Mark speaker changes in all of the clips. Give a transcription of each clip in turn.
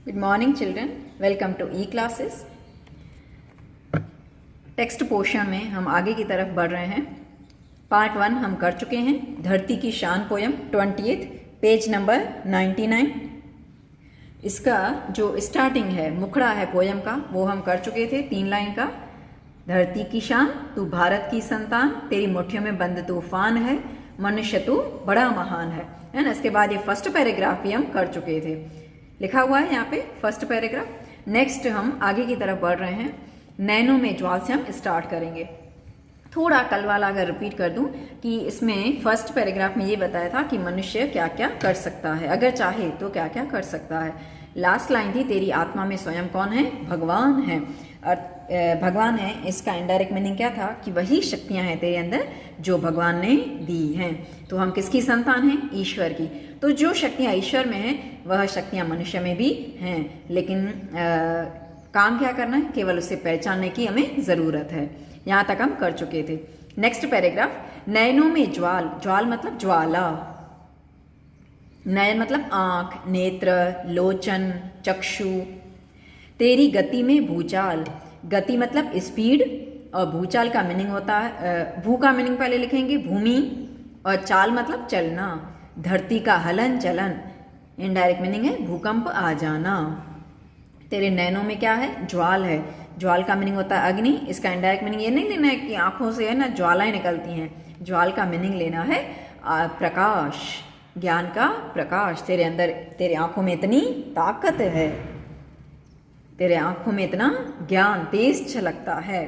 Speaker 1: Good morning children, welcome to e classes. Text portion में हम आगे की तरफ बढ़ रहे हैं। पार्ट 1 हम कर चुके हैं, धरती की शान पोयम 20th पेज नंबर 99। इसका जो स्टार्टिंग है, मुखड़ा है पोयम का, वो हम कर चुके थे 3 लाइन का। धरती की शान, तू भारत की संतान, तेरी मुट्ठियों में बंद तूफान है, मनुष्य तू बड़ा महान है ना। इसके बाद ये फर्स्ट पैराग्राफ भी हम कर चुके थे, लिखा हुआ है यहाँ पे फर्स्ट पैराग्राफ। नेक्स्ट हम आगे की तरफ बढ़ रहे हैं, नैनों में ज्वाल से हम स्टार्ट करेंगे। थोड़ा कल वाला अगर रिपीट कर दूं कि इसमें फर्स्ट पैराग्राफ में ये बताया था कि मनुष्य क्या क्या कर सकता है, अगर चाहे तो क्या क्या कर सकता है। लास्ट लाइन थी, तेरी आत्मा में स्वयं कौन है? भगवान है। और भगवान है, इसका इनडायरेक्ट मीनिंग क्या था कि वही शक्तियां हैं तेरे अंदर जो भगवान ने दी हैं। तो हम किसकी संतान हैं? ईश्वर की। तो जो शक्तियां ईश्वर में हैं वह शक्तियां मनुष्य में भी हैं, लेकिन काम क्या करना है? केवल उसे पहचानने की हमें ज़रूरत है। यहाँ तक हम कर चुके थे। नेक्स्ट पैराग्राफ, नयनों में ज्वाल। ज्वाल मतलब ज्वाला, नयन मतलब आँख, नेत्र, लोचन, चक्षु। तेरी गति में भूचाल। गति मतलब स्पीड, और भूचाल का मीनिंग होता है, भू का मीनिंग पहले लिखेंगे भूमि, और चाल मतलब चलना। धरती का हलन चलन, इनडायरेक्ट मीनिंग है भूकंप आ जाना। तेरे नैनों में क्या है? ज्वाल है। ज्वाल का मीनिंग होता है अग्नि। इसका इनडायरेक्ट मीनिंग ये नहीं लेना है कि आंखों से है ना ज्वालाएं निकलती हैं। ज्वाल का मीनिंग लेना है प्रकाश, ज्ञान का प्रकाश। तेरे अंदर, तेरे आंखों में इतनी ताकत है, तेरे आंखों में इतना ज्ञान तेज छलकता है।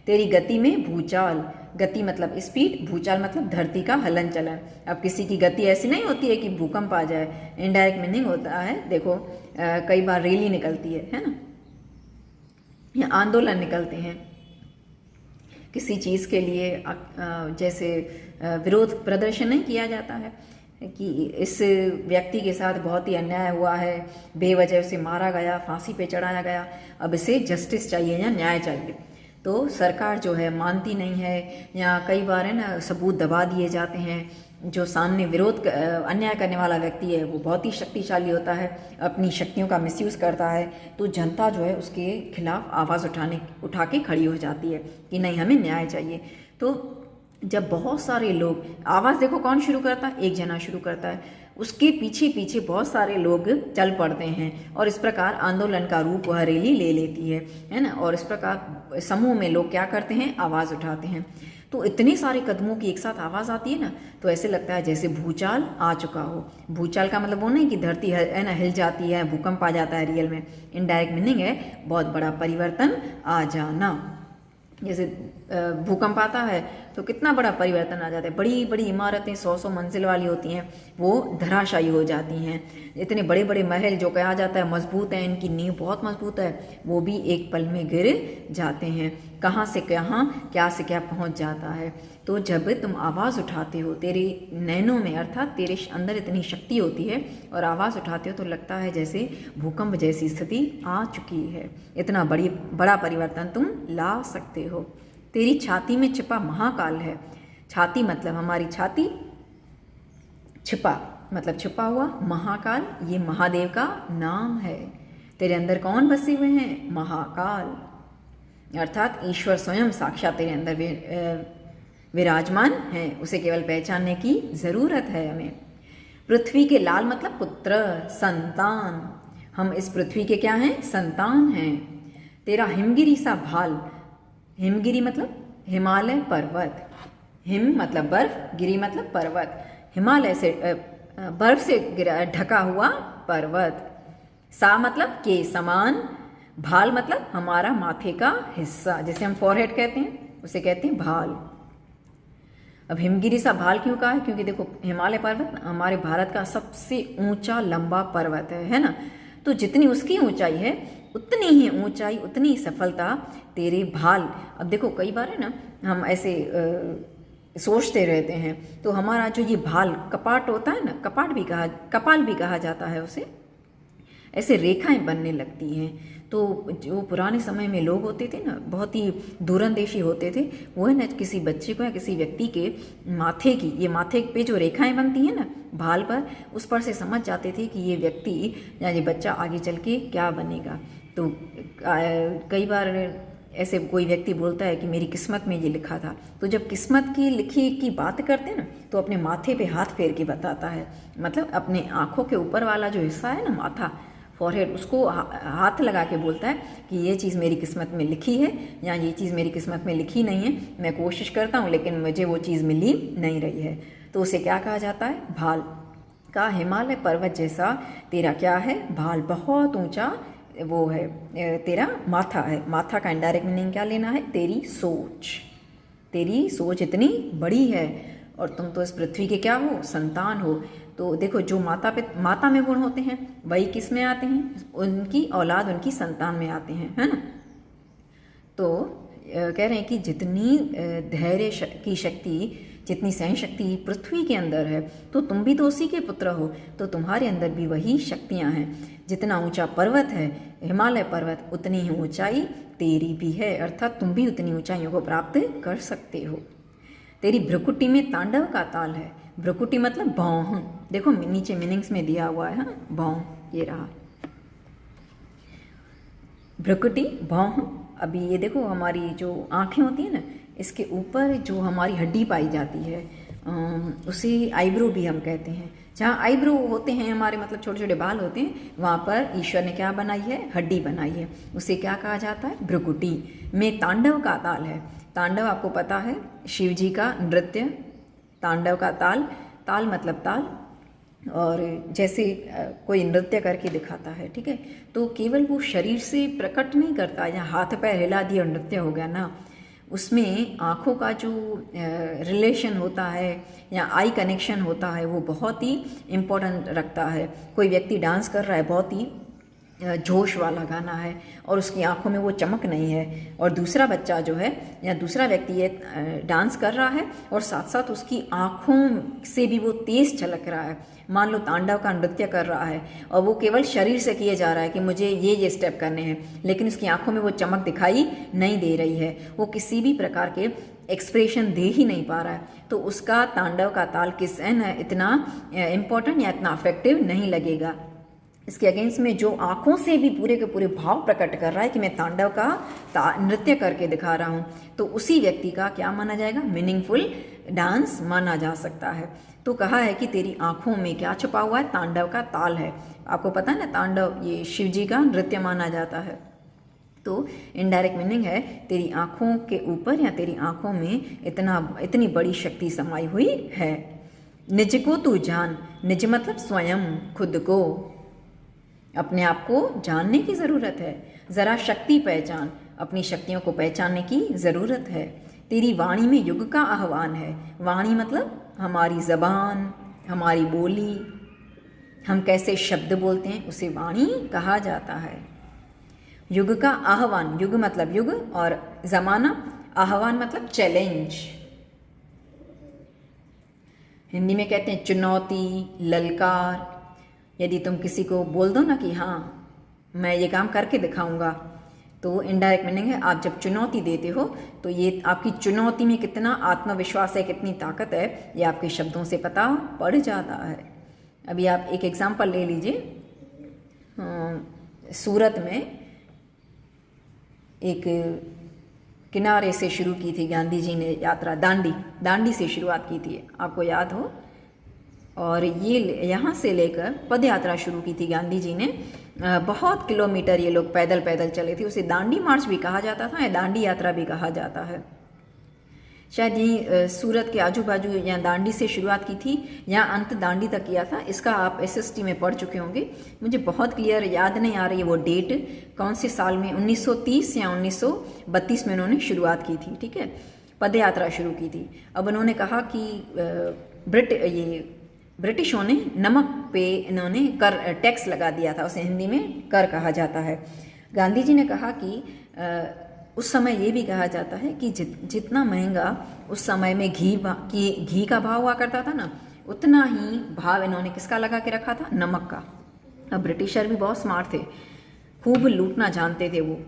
Speaker 1: तेरी गति में भूचाल। गति मतलब स्पीड, भूचाल मतलब धरती का हलन चलन। अब किसी की गति ऐसी नहीं होती है कि भूकंप आ जाए। इनडायरेक्ट मीनिंग होता है, देखो कई बार रैली निकलती है ना, या आंदोलन निकलते हैं किसी चीज़ के लिए, जैसे विरोध प्रदर्शन नहीं किया जाता है कि इस व्यक्ति के साथ बहुत ही अन्याय हुआ है, बेवजह उसे मारा गया, फांसी पे चढ़ाया गया, अब इसे जस्टिस चाहिए या न्याय चाहिए। तो सरकार जो है मानती नहीं है, या कई बार है ना सबूत दबा दिए जाते हैं। जो सामने विरोध अन्याय करने वाला व्यक्ति है वो बहुत ही शक्तिशाली होता है, अपनी शक्तियों का मिसयूज़ करता है, तो जनता जो है उसके खिलाफ आवाज़ उठा के खड़ी हो जाती है कि नहीं, हमें न्याय चाहिए। तो जब बहुत सारे लोग, आवाज़ देखो कौन शुरू करता है? एक जना शुरू करता है, उसके पीछे पीछे बहुत सारे लोग चल पड़ते हैं, और इस प्रकार आंदोलन का रूप वह रैली ले लेती है ना। और इस प्रकार समूह में लोग क्या करते हैं? आवाज़ उठाते हैं। तो इतने सारे कदमों की एक साथ आवाज़ आती है ना, तो ऐसे लगता है जैसे भूचाल आ चुका हो। भूचाल का मतलब वो नहीं कि धरती है ना हिल जाती है, भूकंप आ जाता है रियल में। इनडायरेक्ट मीनिंग है बहुत बड़ा परिवर्तन आ जाना। जैसे भूकंप आता है तो कितना बड़ा परिवर्तन आ जाता है। बड़ी बड़ी इमारतें 100-100 मंजिल वाली होती हैं, वो धराशायी हो जाती हैं। इतने बड़े बड़े महल जो कहा जाता है मजबूत है, इनकी नींव बहुत मजबूत है, वो भी एक पल में गिर जाते हैं। कहाँ से कहाँ, क्या से क्या पहुंच जाता है। तो जब तुम आवाज़ उठाते हो, तेरे नैनों में अर्थात तेरे अंदर इतनी शक्ति होती है और आवाज़ उठाते हो, तो लगता है जैसे भूकंप जैसी स्थिति आ चुकी है। इतना बड़ा परिवर्तन तुम ला सकते हो। तेरी छाती में छिपा महाकाल है। छाती मतलब हमारी छाती, छिपा मतलब छिपा हुआ, महाकाल ये महादेव का नाम है। तेरे अंदर कौन बसे हुए हैं? महाकाल, अर्थात ईश्वर स्वयं साक्षात तेरे अंदर विराजमान है। उसे केवल पहचानने की जरूरत है हमें। पृथ्वी के लाल मतलब पुत्र, संतान। हम इस पृथ्वी के क्या हैं? संतान हैं। तेरा हिमगिरी सा भाल। हिमगिरी मतलब हिमालय पर्वत। हिम मतलब बर्फ, गिरी मतलब पर्वत। हिमालय से बर्फ से ढका हुआ पर्वत। सा मतलब के समान। भाल मतलब हमारा माथे का हिस्सा, जिसे हम फॉरहेड कहते हैं, उसे कहते हैं भाल। अब हिमगिरी सा भाल क्यों कहा है? क्योंकि देखो हिमालय पर्वत हमारे भारत का सबसे ऊंचा लंबा पर्वत है ना। तो जितनी उसकी ऊंचाई है उतनी ही ऊंचाई, उतनी सफलता तेरे भाल। अब देखो कई बार है ना हम ऐसे सोचते रहते हैं, तो हमारा जो ये भाल कपाट होता है ना, कपाल भी कहा जाता है उसे। ऐसे रेखाएं बनने लगती हैं। तो जो पुराने समय में लोग होते थे ना, बहुत ही दूरंदेशी होते थे, वो है ना किसी बच्चे को या किसी व्यक्ति के माथे की, ये माथे पे जो रेखाएं बनती हैं ना भाल पर, उस पर से समझ जाते थे कि ये व्यक्ति या ये बच्चा आगे चल के क्या बनेगा। तो कई बार ऐसे कोई व्यक्ति बोलता है कि मेरी किस्मत में ये लिखा था, तो जब किस्मत की लिखी की बात करते हैं ना, तो अपने माथे पे हाथ फेर के बताता है, मतलब अपने आँखों के ऊपर वाला जो हिस्सा है ना, माथा, फॉरहेड, उसको हाथ लगा के बोलता है कि ये चीज़ मेरी किस्मत में लिखी है या ये चीज़ मेरी किस्मत में लिखी नहीं है, मैं कोशिश करता हूँ लेकिन मुझे वो चीज़ मिली नहीं रही है। तो उसे क्या कहा जाता है? भाल। का हिमालय पर्वत जैसा तेरा क्या है? भाल। बहुत ऊंचा वो है तेरा माथा है। माथा का इनडायरेक्ट मीनिंग क्या लेना है? तेरी सोच। तेरी सोच इतनी बड़ी है और तुम तो इस पृथ्वी के क्या हो? संतान हो। तो देखो, जो माता में गुण होते हैं वही किस में आते हैं? उनकी औलाद, उनकी संतान में आते हैं, है ना। तो कह रहे हैं कि जितनी धैर्य की शक्ति, जितनी सहन शक्ति पृथ्वी के अंदर है, तो तुम भी तो उसी के पुत्र हो, तो तुम्हारे अंदर भी वही शक्तियां हैं। जितना ऊंचा पर्वत है हिमालय पर्वत, उतनी ही ऊंचाई तेरी भी है, अर्थात तुम भी उतनी ऊंचाइयों को प्राप्त कर सकते हो। तेरी भ्रुकुटी में तांडव का ताल है। भ्रुकुटी मतलब भौं। देखो नीचे मीनिंग्स में दिया हुआ है, भौं, ये रहा भ्रुकुटी, भौं। अभी ये देखो, हमारी जो आंखें होती है ना, इसके ऊपर जो हमारी हड्डी पाई जाती है उसे आईब्रो भी हम कहते हैं। जहाँ आईब्रो होते हैं हमारे, मतलब छोटे छोटे बाल होते हैं, वहाँ पर ईश्वर ने क्या बनाई है? हड्डी बनाई है। उसे क्या कहा जाता है? भ्रुकुटी में तांडव का ताल है। तांडव आपको पता है, शिव जी का नृत्य, तांडव का ताल। ताल मतलब ताल, और जैसे कोई नृत्य करके दिखाता है, ठीक है, तो केवल वो शरीर से प्रकट नहीं करता, या हाथ पैर हिला दिया और नृत्य हो गया ना, उसमें आँखों का जो रिलेशन होता है या आई कनेक्शन होता है, वो बहुत ही इम्पोर्टेंट रखता है। कोई व्यक्ति डांस कर रहा है, बहुत ही जोश वाला गाना है, और उसकी आंखों में वो चमक नहीं है, और दूसरा बच्चा जो है या दूसरा व्यक्ति ये डांस कर रहा है और साथ साथ उसकी आंखों से भी वो तेज झलक रहा है। मान लो तांडव का नृत्य कर रहा है और वो केवल शरीर से किए जा रहा है कि मुझे ये स्टेप करने हैं, लेकिन उसकी आंखों में वो चमक दिखाई नहीं दे रही है, वो किसी भी प्रकार के एक्सप्रेशन दे ही नहीं पा रहा है, तो उसका तांडव का ताल किस इतना इम्पोर्टेंट या इतना अफेक्टिव नहीं लगेगा। इसके अगेंस्ट में जो आंखों से भी पूरे के पूरे भाव प्रकट कर रहा है कि मैं तांडव का नृत्य करके दिखा रहा हूँ, तो उसी व्यक्ति का क्या माना जाएगा? मीनिंगफुल डांस माना जा सकता है। तो कहा है कि तेरी आंखों में क्या छुपा हुआ है? तांडव का ताल है। आपको पता है ना, तांडव ये शिव जी का नृत्य माना जाता है। तो इनडायरेक्ट मीनिंग है तेरी आंखों के ऊपर या तेरी आंखों में इतनी बड़ी शक्ति समाई हुई है। निज को तू जान। निज मतलब स्वयं, खुद को, अपने आप को जानने की ज़रूरत है। ज़रा शक्ति पहचान, अपनी शक्तियों को पहचानने की ज़रूरत है। तेरी वाणी में युग का आह्वान है। वाणी मतलब हमारी ज़बान, हमारी बोली, हम कैसे शब्द बोलते हैं, उसे वाणी कहा जाता है। युग का आह्वान, युग मतलब युग और ज़माना, आह्वान मतलब चैलेंज। हिंदी में कहते हैं चुनौती, ललकार। यदि तुम किसी को बोल दो ना कि हाँ मैं ये काम करके दिखाऊंगा, तो इनडायरेक्ट मीनिंग है आप जब चुनौती देते हो तो ये आपकी चुनौती में कितना आत्मविश्वास है, कितनी ताकत है, ये आपके शब्दों से पता पड़ जाता है। अभी आप एक एग्जांपल ले लीजिए। सूरत में एक किनारे से शुरू की थी गांधी जी ने यात्रा, दांडी से शुरुआत की थी, आपको याद हो, और ये यहाँ से लेकर पद यात्रा शुरू की थी गांधी जी ने। बहुत किलोमीटर ये लोग पैदल पैदल चले थे, उसे दांडी मार्च भी कहा जाता था या दांडी यात्रा भी कहा जाता है। शायद ये सूरत के आजू बाजू या दांडी से शुरुआत की थी या अंत दांडी तक किया था, इसका आप SST में पढ़ चुके होंगे। मुझे बहुत क्लियर याद नहीं आ रही है वो डेट कौन से साल में, 1930 या 1932 में उन्होंने शुरुआत की थी, ठीक है, पद यात्रा शुरू की थी। अब उन्होंने कहा कि ब्रिटिशों ने नमक पे इन्होंने टैक्स लगा दिया था, उसे हिंदी में कर कहा जाता है। गांधी जी ने कहा कि उस समय ये भी कहा जाता है कि जितना महंगा उस समय में घी का भाव हुआ करता था ना, उतना ही भाव इन्होंने किसका लगा के रखा था? नमक का। अब ब्रिटिशर भी बहुत स्मार्ट थे, खूब लूटना जानते थे वो,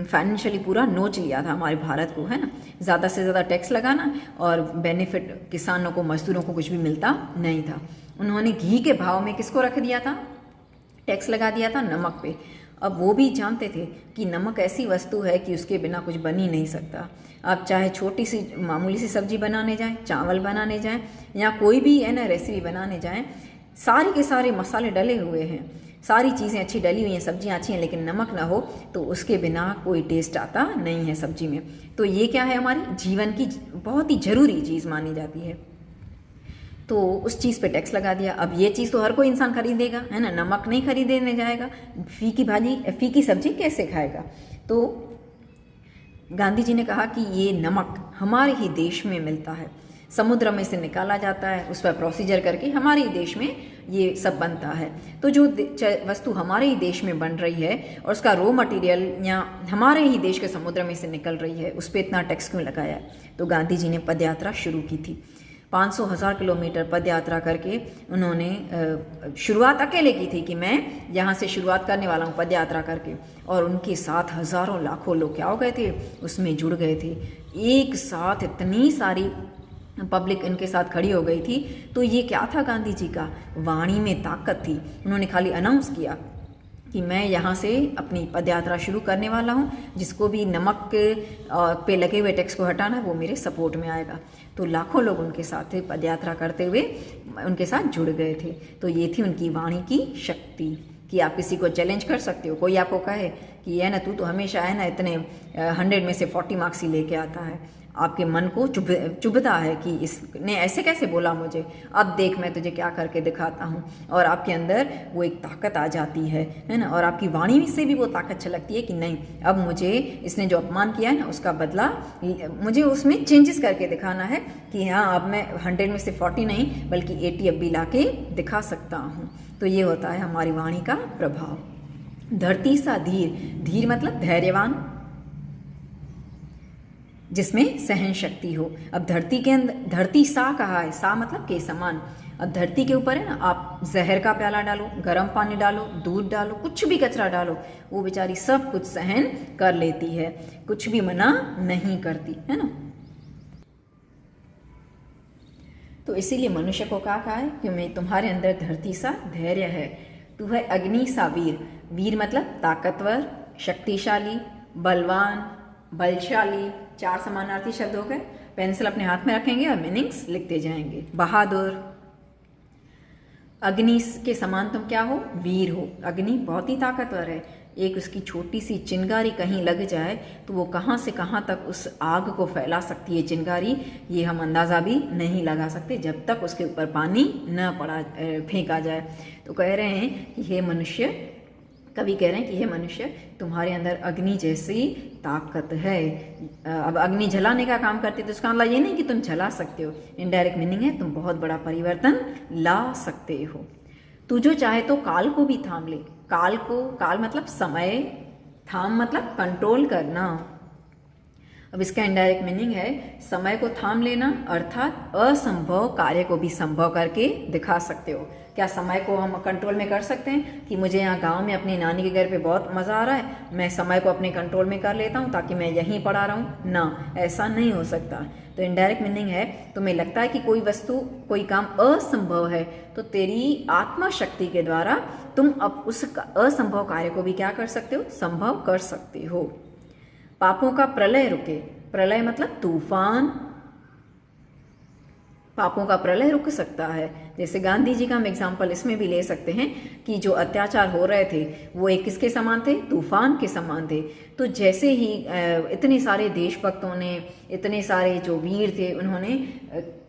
Speaker 1: फाइनेंशियली पूरा नोच लिया था हमारे भारत को, है ना। ज़्यादा से ज़्यादा टैक्स लगाना और बेनिफिट किसानों को, मजदूरों को कुछ भी मिलता नहीं था। उन्होंने घी के भाव में किसको रख दिया था, टैक्स लगा दिया था नमक पे। अब वो भी जानते थे कि नमक ऐसी वस्तु है कि उसके बिना कुछ बन ही नहीं सकता। आप चाहे छोटी सी मामूली सी सब्जी बनाने जाएं, चावल बनाने जाएं, या कोई भी है ना रेसिपी बनाने जाएं, सारे के सारे मसाले डले हुए हैं, सारी चीज़ें अच्छी डली हुई हैं, सब्जियाँ अच्छी हैं, लेकिन नमक ना हो तो उसके बिना कोई टेस्ट आता नहीं है सब्जी में। तो ये क्या है, हमारी जीवन की बहुत ही ज़रूरी चीज़ मानी जाती है। तो उस चीज़ पे टैक्स लगा दिया। अब ये चीज़ तो हर कोई इंसान खरीदेगा, है ना, नमक नहीं खरीदने जाएगा, फीकी भाजी फीकी सब्जी कैसे खाएगा। तो गांधी जी ने कहा कि ये नमक हमारे ही देश में मिलता है, समुद्र में से निकाला जाता है, उस पर प्रोसीजर करके हमारे ही देश में ये सब बनता है। तो जो वस्तु हमारे ही देश में बन रही है और उसका रॉ मटेरियल या हमारे ही देश के समुद्र में से निकल रही है, उस पर इतना टैक्स क्यों लगाया है। तो गांधी जी ने पदयात्रा शुरू की थी। 500,000 किलोमीटर पद यात्रा करके उन्होंने शुरुआत अकेले की थी कि मैं यहाँ से शुरुआत करने वाला हूँ पद यात्रा करके, और उनके साथ हज़ारों लाखों लोग क्या हो गए थे, उसमें जुड़ गए थे। एक साथ इतनी सारी पब्लिक इनके साथ खड़ी हो गई थी। तो ये क्या था, गांधी जी का वाणी में ताकत थी। उन्होंने खाली अनाउंस किया कि मैं यहाँ से अपनी पदयात्रा शुरू करने वाला हूँ, जिसको भी नमक पे लगे हुए टैक्स को हटाना है वो मेरे सपोर्ट में आएगा। तो लाखों लोग उनके साथ पदयात्रा करते हुए उनके साथ जुड़ गए थे। तो ये थी उनकी वाणी की शक्ति कि आप किसी को चैलेंज कर सकते हो। कोई आपको कहे कि है ना, तू तो हमेशा है ना इतने 100 में से 40 मार्क्स ही लेके आता है, आपके मन को चुभता है कि इसने ऐसे कैसे बोला मुझे, अब देख मैं तुझे क्या करके दिखाता हूँ। और आपके अंदर वो एक ताकत आ जाती है ना, और आपकी वाणी से भी वो ताकत छलकती है कि नहीं, अब मुझे इसने जो अपमान किया है ना उसका बदला, मुझे उसमें चेंजेस करके दिखाना है कि हाँ अब मैं 100 में से 40 नहीं बल्कि 80 अब भी ला के दिखा सकता हूँ। तो ये होता है हमारी वाणी का प्रभाव। धरती सा धीर, धीर मतलब धैर्यवान, जिसमें सहन शक्ति हो। अब धरती के अंदर, धरती सा कहा है, सा मतलब के समान। अब धरती के ऊपर है ना, आप जहर का प्याला डालो, गर्म पानी डालो, दूध डालो, कुछ भी कचरा डालो, वो बेचारी सब कुछ सहन कर लेती है, कुछ भी मना नहीं करती, है ना। तो इसीलिए मनुष्य को क्या कहा है कि मैं तुम्हारे अंदर धरती सा धैर्य है, तू है अग्नि सा वीर। वीर मतलब ताकतवर, शक्तिशाली, बलवान, बलशाली, 4 समानार्थी शब्द हो गए। पेंसिल अपने हाथ में रखेंगे और मीनिंग्स लिखते जाएंगे। बहादुर, अग्नि के समान तुम क्या हो, वीर हो। अग्नि बहुत ही ताकतवर है, एक उसकी छोटी सी चिंगारी कहीं लग जाए तो वो कहाँ से कहाँ तक उस आग को फैला सकती है चिंगारी, ये हम अंदाज़ा भी नहीं लगा सकते जब तक उसके ऊपर पानी न फेंका जाए। तो कह रहे हैं कि हे मनुष्य, कवि कह रहे हैं कि हे मनुष्य, तुम्हारे अंदर अग्नि जैसी ताकत है। अब अग्नि जलाने का काम करती है, तो इसका मतलब ये नहीं कि तुम जला सकते हो, इनडायरेक्ट मीनिंग है तुम बहुत बड़ा परिवर्तन ला सकते हो। तू जो चाहे तो काल को भी थाम ले। काल को, काल मतलब समय, थाम मतलब कंट्रोल करना। अब इसका इनडायरेक्ट मीनिंग है समय को थाम लेना, अर्थात असंभव कार्य को भी संभव करके दिखा सकते हो। क्या समय को हम कंट्रोल में कर सकते हैं कि मुझे यहाँ गांव में अपनी नानी के घर पे बहुत मज़ा आ रहा है, मैं समय को अपने कंट्रोल में कर लेता हूँ ताकि मैं यहीं पढ़ा रहा हूँ? ना, ऐसा नहीं हो सकता। तो इनडायरेक्ट मीनिंग है तुम्हें लगता है कि कोई वस्तु, कोई काम असंभव है, तो तेरी आत्मा शक्ति के द्वारा तुम अब उस असंभव कार्य को भी क्या कर सकते हो, संभव कर सकते हो। पापों का प्रलय रुके। प्रलय मतलब तूफान। पापों का प्रलय रुक सकता है। जैसे गांधी जी का हम एग्जाम्पल इसमें भी ले सकते हैं कि जो अत्याचार हो रहे थे वो एक किसके समान थे, तूफान के समान थे। तो जैसे ही इतने सारे देशभक्तों ने, इतने सारे जो वीर थे, उन्होंने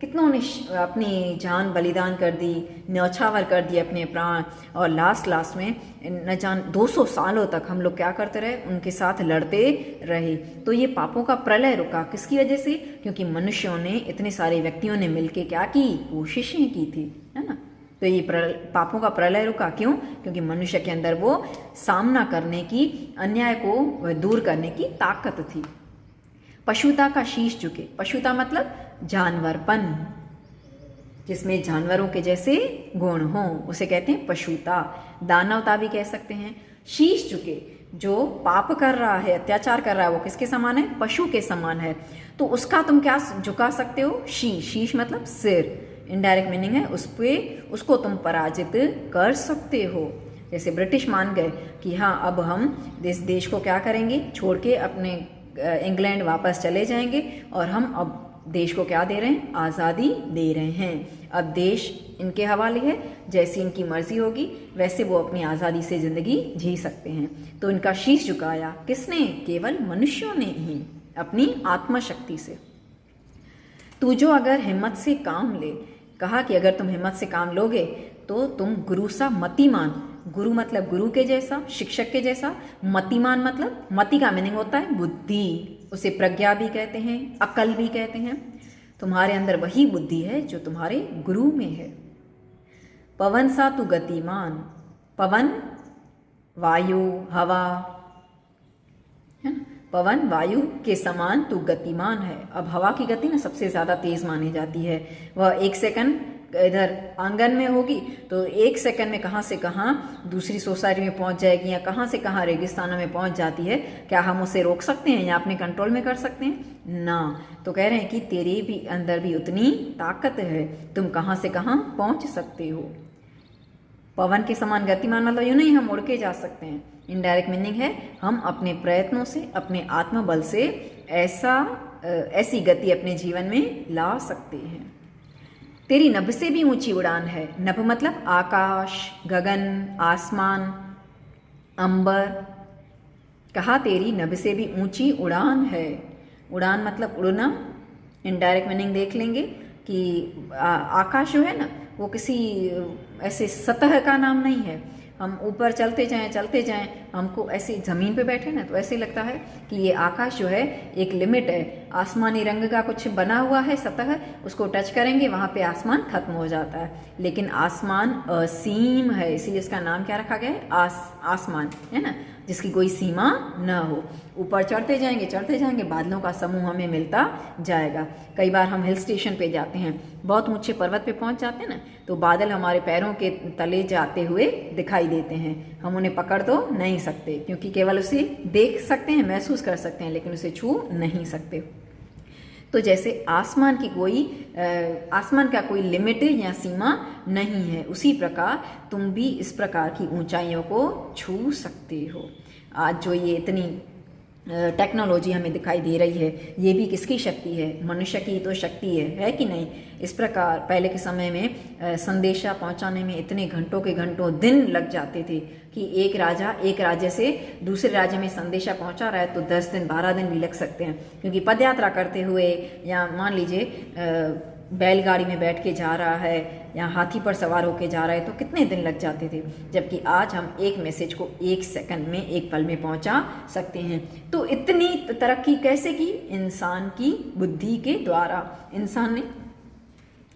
Speaker 1: कितनों ने अपनी जान बलिदान कर दी, न्यौछावर कर दिए अपने प्राण, और लास्ट में न जान 200 सालों तक हम लोग क्या करते रहे, उनके साथ लड़ते रहे। तो ये पापों का प्रलय रुका किसकी वजह से? क्योंकि मनुष्यों ने, इतने सारे व्यक्तियों ने मिलकर क्या की, कोशिशें की थी, है ना। तो ये पापों का प्रलय रुका क्यों? क्योंकि मनुष्य के अंदर वो सामना करने की, अन्याय को दूर करने की ताकत थी। पशुता का शीश झुके। पशुता मतलब जानवरपन। जिसमें जानवरों के जैसे गुण हों, उसे कहते हैं पशुता। दानवता भी कह सकते हैं। शीश झुके, जो पाप कर रहा है, अत्याचार कर रहा है, वो किसके समान है? पशु के समान है। तो उसका तुम क्या झुका सकते हो? शीश। शीश मतलब सिर, इनडायरेक्ट मीनिंग है उस पे, उसको तुम पराजित कर सकते हो। जैसे ब्रिटिश मान गए कि हाँ अब हम इस देश को क्या करेंगे, छोड़ के अपने इंग्लैंड वापस चले जाएंगे और हम अब देश को क्या दे रहे हैं? आज़ादी दे रहे हैं। अब देश इनके हवाले है, जैसी इनकी मर्जी होगी वैसे वो अपनी आज़ादी से ज़िंदगी जी सकते हैं। तो इनका शीश झुकाया किसने? केवल मनुष्यों ने ही, अपनी आत्मशक्ति से। तू जो अगर हिम्मत से काम ले, कहा कि अगर तुम हिम्मत से काम लोगे तो तुम गुरु सा मतिमान, गुरु मतलब गुरु के जैसा, शिक्षक के जैसा, मतिमान मतलब, मति का मीनिंग होता है बुद्धि, उसे प्रज्ञा भी कहते हैं, अकल भी कहते हैं। तुम्हारे अंदर वही बुद्धि है जो तुम्हारे गुरु में है। पवन सा तू गतिमान, पवन वायु हवा है ना, पवन वायु के समान तू गतिमान है। अब हवा की गति ना सबसे ज्यादा तेज मानी जाती है। वह 1 सेकंड इधर आंगन में होगी तो 1 सेकंड में कहाँ से कहाँ दूसरी सोसाइटी में पहुंच जाएगी, या कहाँ से कहाँ रेगिस्तानों में पहुंच जाती है। क्या हम उसे रोक सकते हैं या अपने कंट्रोल में कर सकते हैं? ना। तो कह रहे हैं कि तेरे भी अंदर भी उतनी ताकत है, तुम कहाँ से कहाँ पहुंच सकते हो। पवन के समान गतिमान मतलब यूं नहीं हम उड़ के जा सकते हैं। इनडायरेक्ट मीनिंग है हम अपने प्रयत्नों से, अपने आत्मबल से ऐसी गति अपने जीवन में ला सकते हैं। तेरी नभ से भी ऊंची उड़ान है। नभ मतलब आकाश, गगन, आसमान, अंबर। कहा तेरी नभ से भी ऊंची उड़ान है। उड़ान मतलब उड़ना। इनडायरेक्ट मीनिंग देख लेंगे कि आकाश जो है ना वो किसी ऐसे सतह का नाम नहीं है। हम ऊपर चलते जाएं, हमको ऐसे ज़मीन पे बैठे ना तो ऐसे लगता है कि ये आकाश जो है एक लिमिट है, आसमानी रंग का कुछ बना हुआ है सतह, उसको टच करेंगे वहाँ पे आसमान खत्म हो जाता है। लेकिन आसमान असीम है, इसीलिए इसका नाम क्या रखा गया है? आसमान, है ना, जिसकी कोई सीमा न हो। ऊपर चढ़ते जाएंगे, बादलों का समूह हमें मिलता जाएगा। कई बार हम हिल स्टेशन पे जाते हैं, बहुत ऊंचे पर्वत पे पहुंच जाते हैं ना, तो बादल हमारे पैरों के तले जाते हुए दिखाई देते हैं। हम उन्हें पकड़ तो नहीं सकते क्योंकि केवल उसे देख सकते हैं, महसूस कर सकते हैं, लेकिन उसे छू नहीं सकते। तो जैसे आसमान का कोई लिमिट या सीमा नहीं है, उसी प्रकार तुम भी इस प्रकार की ऊंचाइयों को छू सकते हो। आज जो ये इतनी टेक्नोलॉजी हमें दिखाई दे रही है, ये भी किसकी शक्ति है? मनुष्य की तो शक्ति है कि नहीं? इस प्रकार पहले के समय में संदेशा पहुंचाने में इतने घंटों के घंटों दिन लग जाते थे कि एक राजा एक राज्य से दूसरे राज्य में संदेशा पहुंचा रहा है तो 10 दिन 12 दिन भी लग सकते हैं, क्योंकि पदयात्रा करते हुए या मान लीजिए बैलगाड़ी में बैठ के जा रहा है या हाथी पर सवार होके जा रहा है तो कितने दिन लग जाते थे। जबकि आज हम एक मैसेज को 1 सेकंड में, 1 पल में पहुंचा सकते हैं। तो इतनी तरक्की कैसे की? इंसान की बुद्धि के द्वारा। इंसान ने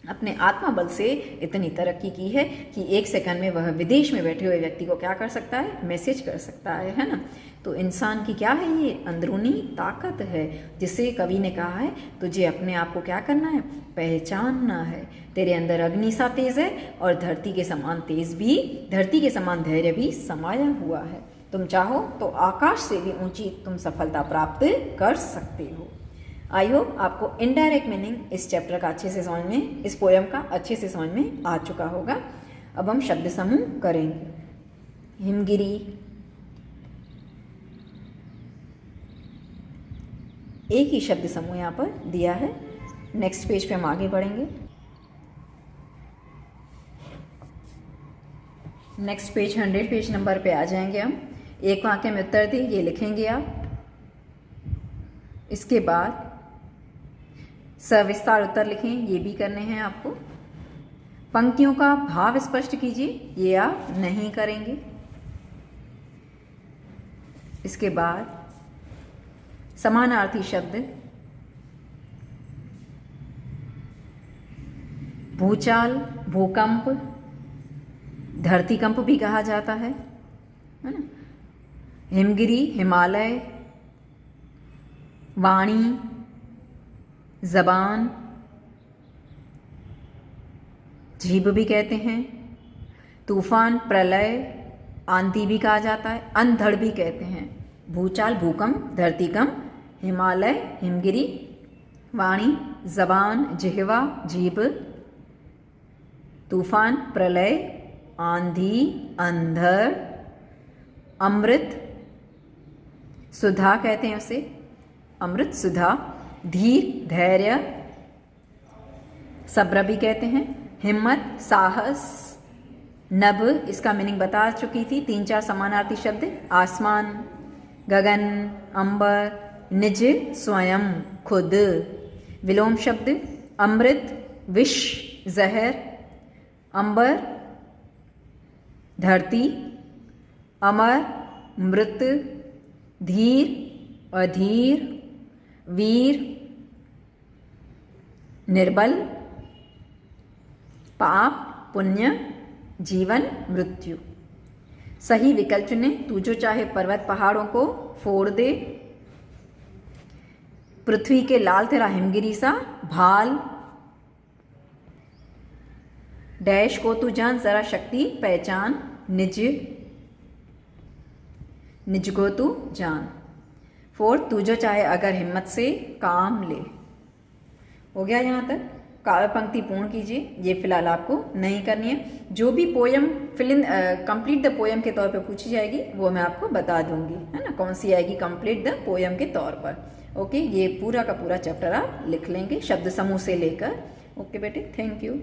Speaker 1: अपने आत्मबल से इतनी तरक्की की है कि 1 सेकंड में वह विदेश में बैठे हुए व्यक्ति को क्या कर सकता है? मैसेज कर सकता है ना। तो इंसान की क्या है? ये अंदरूनी ताकत है, जिसे कवि ने कहा है तुझे अपने आप को क्या करना है? पहचानना है। तेरे अंदर अग्नि सा तेज है और धरती के समान धैर्य भी समाया हुआ है। तुम चाहो तो आकाश से भी ऊंची तुम सफलता प्राप्त कर सकते हो। आई होप आपको इनडायरेक्ट मीनिंग इस चैप्टर का अच्छे से समझ में, इस पोयम का अच्छे से समझ में आ चुका होगा। अब हम शब्द समूह करेंगे। हिमगिरी, एक ही शब्द समूह यहाँ पर दिया है। नेक्स्ट पेज पे हम आगे बढ़ेंगे। नेक्स्ट पेज 100 पेज नंबर पे आ जाएंगे हम। एक वाक्य में उत्तर दी, ये लिखेंगे आप। इसके बाद सविस्तार उत्तर लिखें, ये भी करने हैं आपको। पंक्तियों का भाव स्पष्ट कीजिए, ये आप नहीं करेंगे। इसके बाद समानार्थी शब्द, भूचाल, भूकंप, धरतीकंप भी कहा जाता है ना। हिमगिरी, हिमालय, वाणी, जबान, झीब भी कहते हैं। तूफान, प्रलय, आंधी भी कहा जाता है। अंधड़ भी कहते हैं। भूचाल, भूकंप, धरतीकंप, हिमालय, हिमगिरी, वाणी, जबान, जिह्वा, जीभ, तूफान, प्रलय, आंधी, अंधड़, अमृत, सुधा कहते हैं उसे, अमृत, सुधा, धीर, धैर्य, सब्र भी कहते हैं। हिम्मत, साहस, नभ, इसका मीनिंग बता चुकी थी, 3-4 समानार्थी शब्द। आसमान, गगन, अंबर, निज, स्वयं, खुद। विलोम शब्द, अमृत, विष, जहर, अंबर, धरती, अमर, मृत, धीर, अधीर, वीर, निर्बल, पाप, पुण्य, जीवन, मृत्यु। सही विकल्प चुने। तू जो चाहे पर्वत पहाड़ों को फोड़ दे, पृथ्वी के लाल तेरा हिमगिरी सा, भाल, डैश को तू जान जरा शक्ति पहचान, निज, निज को तू जान। 4, तू जो चाहे अगर हिम्मत से काम ले। हो गया यहाँ तक। काव्य पंक्ति पूर्ण कीजिए। ये फिलहाल आपको नहीं करनी है। जो भी पोयम कंप्लीट द पोयम के तौर पे पूछी जाएगी वो मैं आपको बता दूंगी, है ना, कौन सी आएगी कंप्लीट द पोयम के तौर पर। ओके, ये पूरा का पूरा चैप्टर आप लिख लेंगे शब्द समूह से लेकर। ओके बेटे, थैंक यू।